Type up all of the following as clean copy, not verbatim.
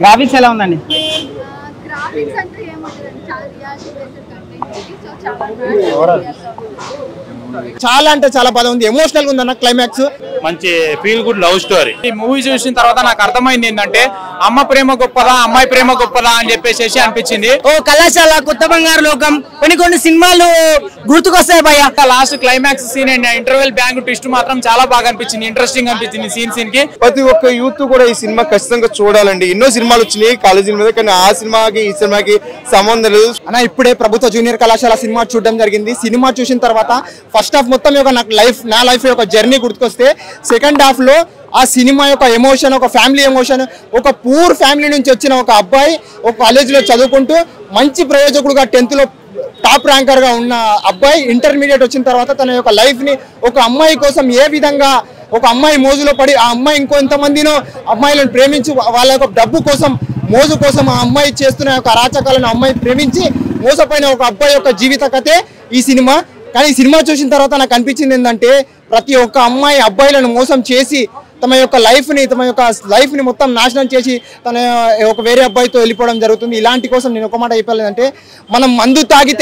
Graphics ఎలా ఉందండి? Graphics అంటే ఏముంటదండి, చాలా రియాలిటీ బేస్డ్ కంటెంట్ ఇది. సో చాలా చాలా అంటే చాలా బాగా ఉంది, ఎమోషనల్ గా ఉందన్న క్లైమాక్స్. మంచి ఫీల్ గుడ్ లవ్ స్టోరీ. ఈ మూవీ చూసిన తర్వాత నాకు అర్థమైంది ఏంటంటే అమ్మ ప్రేమ గొప్పదా అమ్మాయి ప్రేమ గొప్పదా అని చెప్పేసి అనిపించింది. ఓ కళాశాల, కొత్త బంగారు లోకం, కొన్ని సినిమాలు గుర్తుకొస్తాయి భయ్య. Last climax scene and interval bang twist మాత్రం చాలా బాగా అనిపించింది, ఇంట్రెస్టింగ్ అనిపించింది సీన్ కి. ప్రతి ఒక్క యూత్ కూడా ఈ సినిమా ఖచ్చితంగా చూడాలండి. ఎన్నో సినిమాలు వచ్చినాయి కాలేజీల మీద, కానీ ఆ సినిమాకి ఈ సినిమాకి సంబంధం లేదు అన్న. ఇప్పుడే ప్రభుత్వ జూనియర్ కళాశాల సినిమా చూడడం జరిగింది. సినిమా చూసిన తర్వాత ఫస్ట్ హాఫ్ మొత్తం నాకు నా లైఫ్ యొక్క జర్నీ గుర్తుకొస్తే, సెకండ్ హాఫ్ లో ఆ సినిమా యొక్క ఎమోషన్, ఒక ఫ్యామిలీ ఎమోషన్, ఒక పూర్ ఫ్యామిలీ నుంచి వచ్చిన ఒక అబ్బాయి ఒక కాలేజీలో చదువుకుంటూ మంచి ప్రయోజకుడుగా 10th లో టాప్ ర్యాంకర్ గా ఉన్న అబ్బాయి ఇంటర్మీడియట్ వచ్చిన తర్వాత తన యొక్క లైఫ్ ని ఒక అమ్మాయి కోసం ఏ విధంగా ఒక అమ్మాయి మోజులో పడి ఆ అమ్మాయి ఇంకొంతమందినో అమ్మాయిలను ప్రేమించి వాళ్ళ యొక్క డబ్బు కోసం మోజు కోసం ఆ అమ్మాయి చేస్తున్న యొక్క అరాచకాలను అమ్మాయి ప్రేమించి మోసపోయిన ఒక అబ్బాయి యొక్క జీవిత కథే ఈ సినిమా. కానీ ఈ సినిమా చూసిన తర్వాత నాకు అనిపించింది ఏంటంటే, ప్రతి ఒక్క అమ్మాయి అబ్బాయిలను మోసం చేసి తమ యొక్క లైఫ్ ని మొత్తం నాశనం చేసి తన ఒక వేరే అబ్బాయితో వెళ్ళిపోవడం జరుగుతుంది. ఇలాంటి కోసం నేను ఒక మాట చెప్పలేదంటే, మనం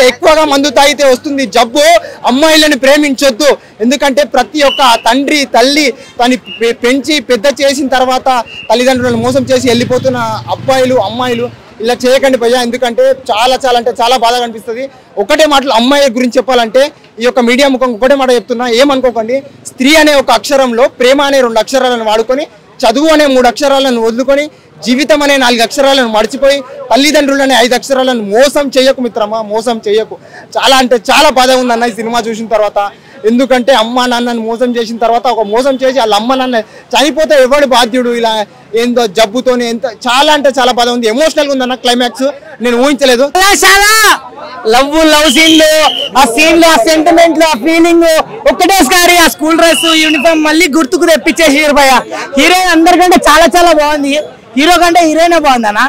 ఎక్కువగా మందు తాగితే వస్తుంది జబ్బు. అమ్మాయిలను ప్రేమించొద్దు. ఎందుకంటే ప్రతి ఒక్క తండ్రి తల్లి తను పెంచి పెద్ద చేసిన తర్వాత తల్లిదండ్రులను మోసం చేసి వెళ్ళిపోతున్న అబ్బాయిలు అమ్మాయిలు ఇలా చేయకండి భయ్యా. ఎందుకంటే చాలా అంటే చాలా బాధగా అనిపిస్తుంది. ఒకటే మాటలు అమ్మాయి గురించి చెప్పాలంటే, ఈ యొక్క మీడియా ముఖం ఒకటే మాట చెప్తున్నా, ఏమనుకోకండి. స్త్రీ అనే ఒక అక్షరంలో ప్రేమ అనే 2 అక్షరాలను వాడుకొని, చదువు అనే 3 అక్షరాలను వదులుకొని, జీవితం అనే 4 అక్షరాలను మర్చిపోయి, తల్లిదండ్రులనే 5 అక్షరాలను మోసం చేయకు మిత్రమా, మోసం చేయకు. చాలా అంటే చాలా బాధ ఉందన్న ఈ సినిమా చూసిన తర్వాత. ఎందుకంటే అమ్మ నాన్నని మోసం చేసిన తర్వాత, ఒక మోసం చేసి వాళ్ళ అమ్మ నాన్న చనిపోతే ఎవడు బాధ్యుడు? ఇలా ఏందో జబ్బుతోనే ఎంత చాలా అంటే చాలా బాధ ఉంది, ఎమోషనల్ గా ఉందన్న క్లైమాక్స్. నేను ఊహించలేదు. లవ్ సీన్లు, ఆ సీన్లు, ఆ సెంటిమెంట్లు, ఆ ఫీలింగ్ ఒక్కటేసారి ఆ స్కూల్ డ్రెస్ యూనిఫామ్ మళ్ళీ గుర్తుకు తెప్పించేసి భయ్య. హీరోయిన్ అందరికంటే చాలా బాగుంది. హీరో కంటే హీరోయిన్ బాగుందన్నా.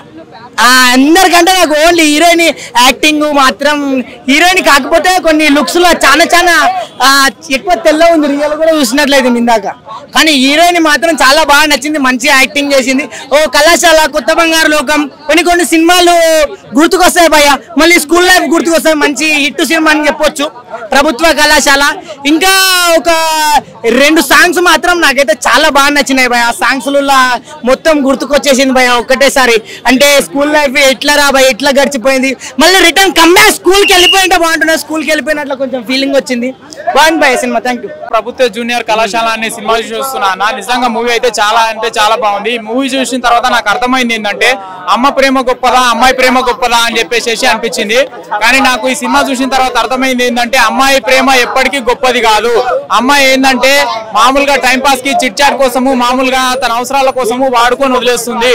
అందరికంటే నాకు ఓన్లీ హీరోయిన్ యాక్టింగ్ మాత్రం హీరోయిన్, కాకపోతే కొన్ని లుక్స్ లో చాలా ఎక్కువ తెల్ల ఉంది, రియల్ కూడా చూసినట్లయితే ఇందాక. కానీ హీరోయిన్ మాత్రం చాలా బాగా నచ్చింది, మంచి యాక్టింగ్ చేసింది. ఓ కళాశాల, కొత్త బంగారు లోకం, కొన్ని సినిమాలు గుర్తుకొస్తాయి భయ్య. మళ్ళీ స్కూల్ లైఫ్ గుర్తుకొస్తాయి. మంచి హిట్ సినిమా అని చెప్పొచ్చు ప్రభుత్వ కళాశాల. ఇంకా ఒక 2 సాంగ్స్ మాత్రం నాకైతే చాలా బాగా నచ్చినాయి భయ్య. ఆ సాంగ్స్ మొత్తం గుర్తుకొచ్చేసింది భయ్య ఒకటేసారి. అంటే స్కూల్ లైఫ్ ఎట్లా రాబాయి, ఎట్లా గడిచిపోయింది, మళ్ళీ రిటర్న్ కమ్బ్యాక్ స్కూల్కి వెళ్ళిపోయింటే బాగుంటున్నా. స్కూల్కి వెళ్ళిపోయినట్లు కొంచెం ఫీలింగ్ వచ్చింది. బాగుంది భయ్య సినిమా. Thank you. ప్రభుత్వ జూనియర్ కళాశాల అనే సినిమా చూస్తున్నా. నిజంగా మూవీ అయితే చాలా అంటే చాలా బాగుంది. ఈ మూవీ చూసిన తర్వాత నాకు అర్థమైంది ఏంటంటే, అమ్మ ప్రేమ గొప్పదా అమ్మాయి ప్రేమ గొప్పదా అని చెప్పేసి అనిపించింది. కానీ నాకు ఈ సినిమా చూసిన తర్వాత అర్థమైంది ఏంటంటే, అమ్మాయి ప్రేమ ఎప్పటికీ గొప్పది కాదు. అమ్మాయి ఏంటంటే మామూలుగా టైం పాస్ కి చిట్ చాట్ కోసము, మామూలుగా తన అవసరాల కోసము వాడుకొని వదిలేస్తుంది.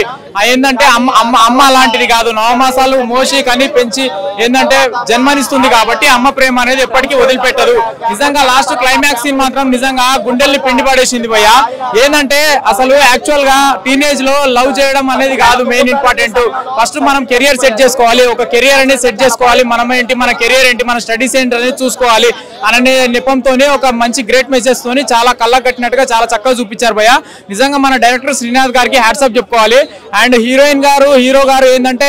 ఏంటంటే అమ్మ అలాంటిది కాదు. 9 మాసాలు మోసి కని పెంచి ఏంటంటే జన్మనిస్తుంది. కాబట్టి అమ్మ ప్రేమ అనేది ఎప్పటికీ వదిలిపెట్టదు. నిజంగా లాస్ట్ క్లైమాక్స్ సీన్ మాత్రం నిజంగా గుండెల్ని పిండి పడేసింది భయ్య. ఏంటంటే అసలు యాక్చువల్ గా టీనేజ్ లో లవ్ చేయడం అనేది కాదు మెయిన్ ఇంపార్టెంట్. ఫస్ట్ మనం కెరియర్ సెట్ చేసుకోవాలి, ఒక కెరియర్ అనేది సెట్ చేసుకోవాలి. మనం ఏంటి, మన కెరియర్ ఏంటి, మన స్టడీస్ ఏంటి అనేది చూసుకోవాలి అనే నెపంతోనే ఒక మంచి గ్రేట్ మెసేజ్ తోని చాలా కళ్ళకు కట్టినట్టుగా చాలా చక్కగా చూపించారు భయ్య. నిజంగా మన డైరెక్టర్ శ్రీనాథ్ గారికి హ్యాట్సాప్ చెప్పుకోవాలి. అండ్ హీరోయిన్ గారు, హీరో గారు ఏంటంటే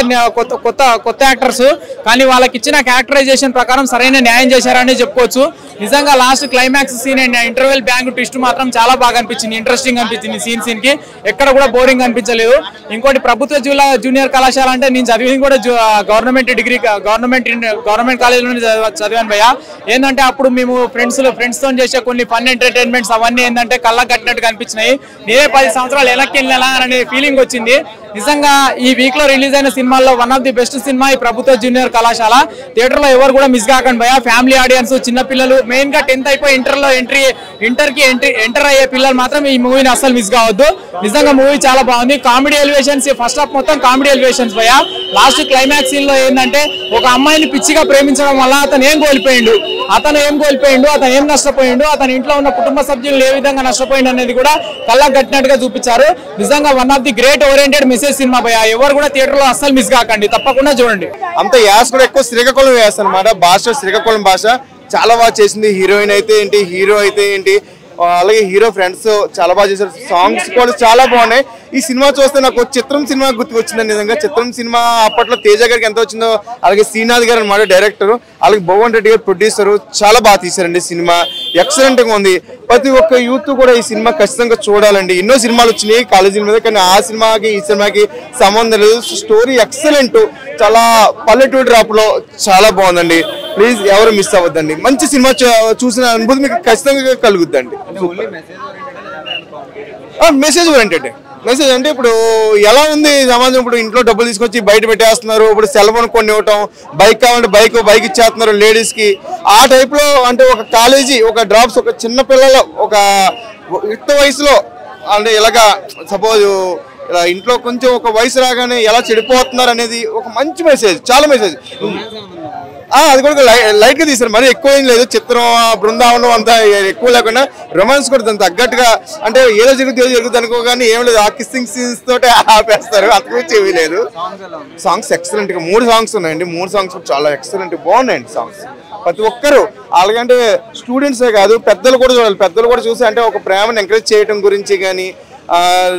కొత్త యాక్టర్స్, కానీ వాళ్ళకి ఇచ్చిన క్యారెక్టరైజేషన్ ప్రకారం సరైన న్యాయం చేశారని చెప్పుకోవచ్చు. నిజంగా last climax scene and interval bang twist మాత్రం చాలా బాగా అనిపించింది, ఇంట్రెస్టింగ్ అనిపించింది. సీన్ కి ఎక్కడ కూడా బోరింగ్ అనిపించలేదు. ఇంకోటి ప్రభుత్వ జూనియర్ కళాశాల అంటే నేను చదివింది కూడా గవర్నమెంట్ కాలేజీలోనే చదివాను భయ్య. ఏంటంటే అప్పుడు మేము ఫ్రెండ్స్ తో చేసే కొన్ని ఫన్ ఎంటర్టైన్మెంట్స్ అవన్నీ ఏంటంటే కళ్ళకు కట్టినట్టుగా అనిపించినాయి. నేనే 10 సంవత్సరాలు వెనక్కి వెళ్ళినా అనే ఫీలింగ్ వచ్చింది. నిజంగా ఈ వీక్ లో రిలీజ్ అయిన సినిమాల్లో one of the best cinema ఈ ప్రభుత్వ జూనియర్ కళాశాల. థియేటర్ లో ఎవరు కూడా మిస్ కాకండి భయ్య. ఫ్యామిలీ ఆడియన్స్, చిన్నపిల్లలు, మెయిన్ గా 10th అయిపోయి ఇంటర్ కి ఎంటర్ అయ్యే పిల్లలు మాత్రం ఈ మూవీని అసలు మిస్ కావద్దు. నిజంగా మూవీ చాలా బాగుంది. కామెడీ ఎలివేషన్స్, ఫస్ట్ హాఫ్ మొత్తం కామెడీ ఎలివేషన్స్ భయ్య. లాస్ట్ క్లైమాక్స్ సీన్ లో ఏంటంటే ఒక అమ్మాయిని పిచ్చిగా ప్రేమించడం వల్ల అతను ఏం కోల్పోయిండు, అతను ఏం నష్టపోయిండు, అతని ఇంట్లో ఉన్న కుటుంబ సభ్యులు ఏ విధంగా నష్టపోయిండు అనేది కూడా కళ్ళకు కట్టినట్టుగా చూపించారు. నిజంగా one of the great oriented message cinema భయ్య. ఎవరు కూడా థియేటర్ లో అస్సలు మిస్ కాకండి, తప్పకుండా చూడండి. అంత యాస కూడా ఎక్కువ శ్రీకాకుళం యాస అనమాట. భాష శ్రీకాకుళం భాష చాలా బాగా చేసింది. హీరోయిన్ అయితే ఏంటి, హీరో అయితే ఏంటి, అలాగే హీరో ఫ్రెండ్స్ చాలా బాగా చేశారు. సాంగ్స్ కూడా చాలా బాగున్నాయి. ఈ సినిమా చూస్తే నాకు చిత్రం సినిమా గుర్తుకొచ్చిందండి. నిజంగా చిత్రం సినిమా అప్పట్లో తేజ గారికి ఎంత వచ్చిందో, అలాగే శ్రీనాథ్ గారు అనమాట డైరెక్టర్, అలాగే భువన్ రెడ్డి గారు ప్రొడ్యూసర్, చాలా బాగా తీశారండి. సినిమా ఎక్సలెంట్ గా ఉంది. ప్రతి ఒక్క యూత్ కూడా ఈ సినిమా ఖచ్చితంగా చూడాలండి. ఎన్నో సినిమాలు వచ్చినాయి కాలేజీల మీద, కానీ ఆ సినిమాకి ఈ సినిమాకి సంబంధం లేదు. స్టోరీ ఎక్సలెంట్, చాలా పల్లెటూరు డ్రాప్ లో చాలా బాగుందండి. ప్లీజ్ ఎవరు మిస్ అవ్వద్దండి. మంచి సినిమా చూసిన అనుభూతి మీకు ఖచ్చితంగా కలుగుద్దండి. Message oriented. మెసేజ్ అంటే ఇప్పుడు ఎలా ఉంది సమాజం, ఇప్పుడు ఇంట్లో డబ్బులు తీసుకొచ్చి బయట పెట్టేస్తున్నారు. ఇప్పుడు సెల్ ఫోన్ కొన్ని ఇవ్వటం, బైక్ కావాలంటే బైక్ ఇచ్చేస్తున్నారు లేడీస్ కి. ఆ టైప్ లో అంటే ఒక కాలేజీ, ఒక డ్రాప్స్, ఒక చిన్న పిల్లలు ఒక యుక్త వయసులో అంటే ఇలాగా సపోజ్ ఇలా ఇంట్లో కొంచెం ఒక వయసు రాగానే ఎలా చెడిపోతున్నారు అనేది ఒక మంచి మెసేజ్, చాలా మెసేజ్. అది కూడా లైట్ గా తీశారు, మరి ఎక్కువ ఏం లేదు. చిత్రం బృందావనం అంతా ఎక్కువ లేకుండా రొమాన్స్ కూడా దానికి తగ్గట్టుగా, అంటే ఏదో జరుగుతుంది అనుకోగానే ఏం లేదు, ఆ కిస్సింగ్ సీన్స్ తోటే ఆపేస్తారు, అంతకుమించి ఏమీ లేదు. సాంగ్స్ ఎక్సలెంట్ గా 3 సాంగ్స్ ఉన్నాయండి. 3 సాంగ్స్ చాలా ఎక్సలెంట్ బాగున్నాయండి సాంగ్స్. ప్రతి ఒక్కరు అలాగంటే స్టూడెంట్సే కాదు, పెద్దలు కూడా చూడాలి. పెద్దలు కూడా చూసి అంటే ఒక ప్రేమను ఎంకరేజ్ చేయడం గురించి కానీ,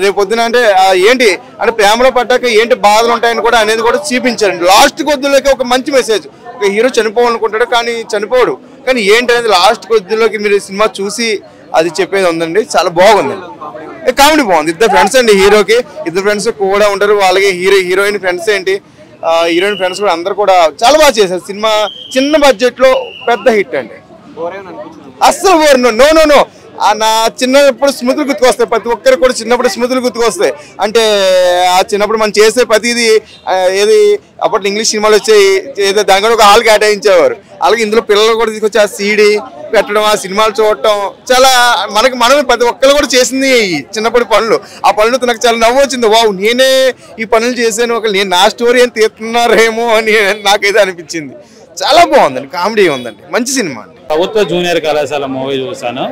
రేపు పొద్దున అంటే ఏంటి అంటే ప్రేమలో పడ్డాక ఏంటి బాధలు ఉంటాయని కూడా అనేది కూడా చూపించారండి. లాస్ట్ కొద్దిలోకి ఒక మంచి మెసేజ్. ఒక హీరో చనిపోవాలనుకుంటాడు కానీ చనిపోడు, కానీ ఏంటి అనేది లాస్ట్ కొద్దిలోకి మీరు సినిమా చూసి అది చెప్పేది ఉందండి. చాలా బాగుందండి. కామెడీ బాగుంది. 2 ఫ్రెండ్స్ అండి హీరోకి, 2 ఫ్రెండ్స్ కూడా ఉంటారు. అలాగే హీరోయిన్ ఫ్రెండ్స్ ఏంటి, హీరోయిన్ ఫ్రెండ్స్ కూడా అందరు కూడా చాలా బాగా చేశారు. సినిమా చిన్న బడ్జెట్ లో పెద్ద హిట్ అండి. అస్సలు బోర్ నో. నా చిన్నప్పుడు స్మృతులు గుర్తుకొస్తాయి. ప్రతి ఒక్కరు కూడా చిన్నప్పుడు స్మృతులు గుర్తుకొస్తాయి. అంటే ఆ చిన్నప్పుడు మనం చేసే ప్రతిదీ ఏది అప్పట్లో ఇంగ్లీష్ సినిమాలు వచ్చాయి, ఏదో దాని కూడా ఒక హాల్ కేటాయించేవారు. అలాగే ఇందులో పిల్లలు కూడా తీసుకొచ్చి ఆ సీడీ పెట్టడం, ఆ సినిమాలు చూడటం, చాలా మనం ప్రతి ఒక్కరు కూడా చేసింది చిన్నప్పటి పనులు. ఆ పనులతో నాకు చాలా నవ్వు వచ్చింది. వావ్, నేనే ఈ పనులు చేశాను, నేను నా స్టోరీ అని తీస్తున్నారేమో అని నాకైతే అనిపించింది. చాలా బాగుందండి, కామెడీ ఉందండి, మంచి సినిమా అండి. ప్రభుత్వ జూనియర్ కళాశాల మూవీ చూసాను,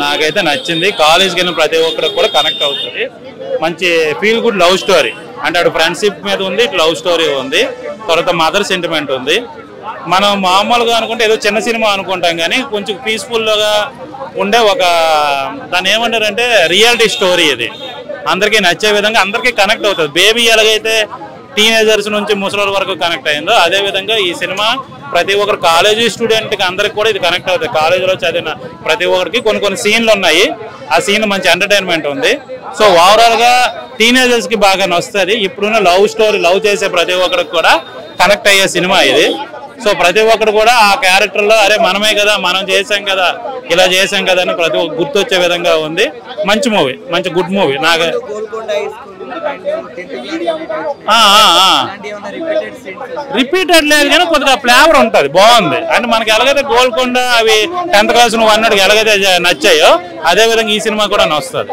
నాకైతే నచ్చింది. కాలేజ్కి వెళ్ళిన ప్రతి ఒక్కరికి కూడా కనెక్ట్ అవుతుంది. మంచి ఫీల్ గుడ్ లవ్ స్టోరీ, అంటే అటు ఫ్రెండ్షిప్ మీద ఉంది, ఇటు లవ్ స్టోరీ ఉంది, తర్వాత మదర్ సెంటిమెంట్ ఉంది. మనం మామూలుగా అనుకుంటే ఏదో చిన్న సినిమా అనుకుంటాం, కానీ కొంచెం పీస్ఫుల్గా ఉండే ఒక దాన్ని ఏమంటారంటే రియాలిటీ స్టోరీ. ఇది అందరికీ నచ్చే విధంగా అందరికీ కనెక్ట్ అవుతుంది. బేబీ ఎలాగైతే టీనేజర్స్ నుంచి ముసలి వరకు కనెక్ట్ అయిందో, అదేవిధంగా ఈ సినిమా ప్రతి ఒక్కరు కాలేజీ స్టూడెంట్కి అందరికి కూడా ఇది కనెక్ట్ అవుతుంది. కాలేజీలో చదివిన ప్రతి ఒక్కరికి కొన్ని సీన్లు ఉన్నాయి, ఆ సీన్ మంచి ఎంటర్టైన్మెంట్ ఉంది. సో ఓవరాల్గా టీనేజర్స్కి బాగా నచ్చుతుంది. ఇప్పుడున్న లవ్ స్టోరీ, లవ్ చేసే ప్రతి ఒక్కరికి కూడా కనెక్ట్ అయ్యే సినిమా ఇది. సో ప్రతి ఒక్కరు కూడా ఆ క్యారెక్టర్లో అరే మనమే కదా, మనం చేసాం కదా, ఇలా చేసాం కదా అని ప్రతి ఒక్క గుర్తొచ్చే విధంగా ఉంది. మంచి మూవీ, మంచి గుడ్ మూవీ. నాకు రిపీటెడ్ లేదు కానీ కొద్దిగా ఫ్లేవర్ ఉంటుంది, బాగుంది. అంటే మనకి ఎలాగైతే గోల్కొండ అవి 10th క్లాస్ నువ్వు అన్నట్టు ఎలాగైతే నచ్చాయో అదే విధంగా ఈ సినిమా కూడా నచ్చుతుంది.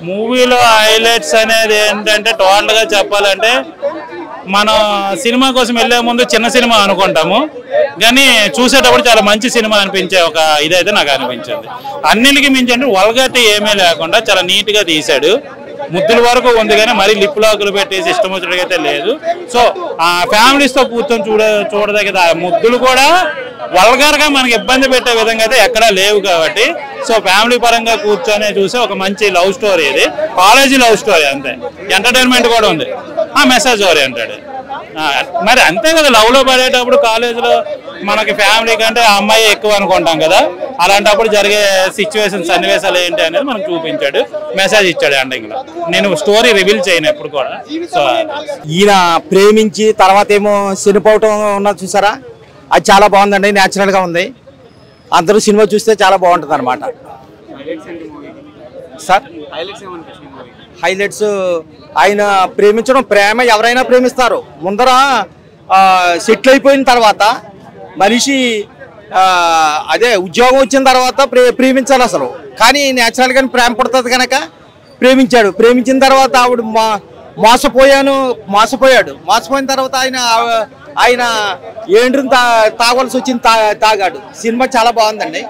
మూవీలో హైలైట్స్ అనేది ఏంటంటే టోటల్ గా చెప్పాలంటే మనం సినిమా కోసం వెళ్లే ముందు చిన్న సినిమా అనుకుంటాము, కానీ చూసేటప్పుడు చాలా మంచి సినిమా అనిపించే ఒక ఇదైతే నాకు అనిపించింది. అన్నిటికీ మించి అంటే వల్గారిటీ ఏమీ లేకుండా చాలా నీట్ గా తీశాడు. ముద్దుల వరకు ఉంది కానీ మరీ లిప్ లాకులు పెట్టేసి ఇష్టం వచ్చినట్టుగా అయితే లేదు. సో ఆ ఫ్యామిలీస్ తో కూర్చొని చూడదగ్గ ముద్దులు కూడా వల్గర్ గా మనకి ఇబ్బంది పెట్టే విధంగా అయితే ఎక్కడా లేవు కాబట్టి, సో ఫ్యామిలీ పరంగా కూర్చొని చూసే ఒక మంచి లవ్ స్టోరీ. ఇది కాలేజీ లవ్ స్టోరీ, అంతే. ఎంటర్టైన్మెంట్ కూడా ఉంది, ఆ మెసేజ్ ఓరియంటెడ్. మరి అంతే కదా, లవ్ లో పడేటప్పుడు కాలేజీలో మనకి ఫ్యామిలీ కంటే ఆ అమ్మాయి ఎక్కువ అనుకుంటాం కదా, అలాంటప్పుడు జరిగే సిచ్యువేషన్ సన్నివేశాలు ఏంటి అనేది మనకు చూపించాడు, మెసేజ్ ఇచ్చాడు ఎండింగ్ లో. నేను స్టోరీ రివీల్ చేయను ఎప్పుడు కూడా. సో ఈయన ప్రేమించి తర్వాత ఏమో చనిపోవటం ఉన్నది చూసారా, అది చాలా బాగుందండి, న్యాచురల్ గా ఉంది. అందరూ సినిమా చూస్తే చాలా బాగుంటుంది అనమాట. సార్ హైలైట్స్ ఆయన ప్రేమించడం, ప్రేమ ఎవరైనా ప్రేమిస్తారు. ముందర సెటిల్ అయిపోయిన తర్వాత మనిషి అదే ఉద్యోగం వచ్చిన తర్వాత ప్రేమించాలి అసలు, కానీ న్యాచురల్ గానే ప్రేమ పడుతుంది కనుక ప్రేమించాడు. ప్రేమించిన తర్వాత ఆవిడ మోసపోయాడు. మోసపోయిన తర్వాత ఆయన ఏండ్రుని తాగవలసి వచ్చింది, తాగాడు. సినిమా చాలా బాగుందండి.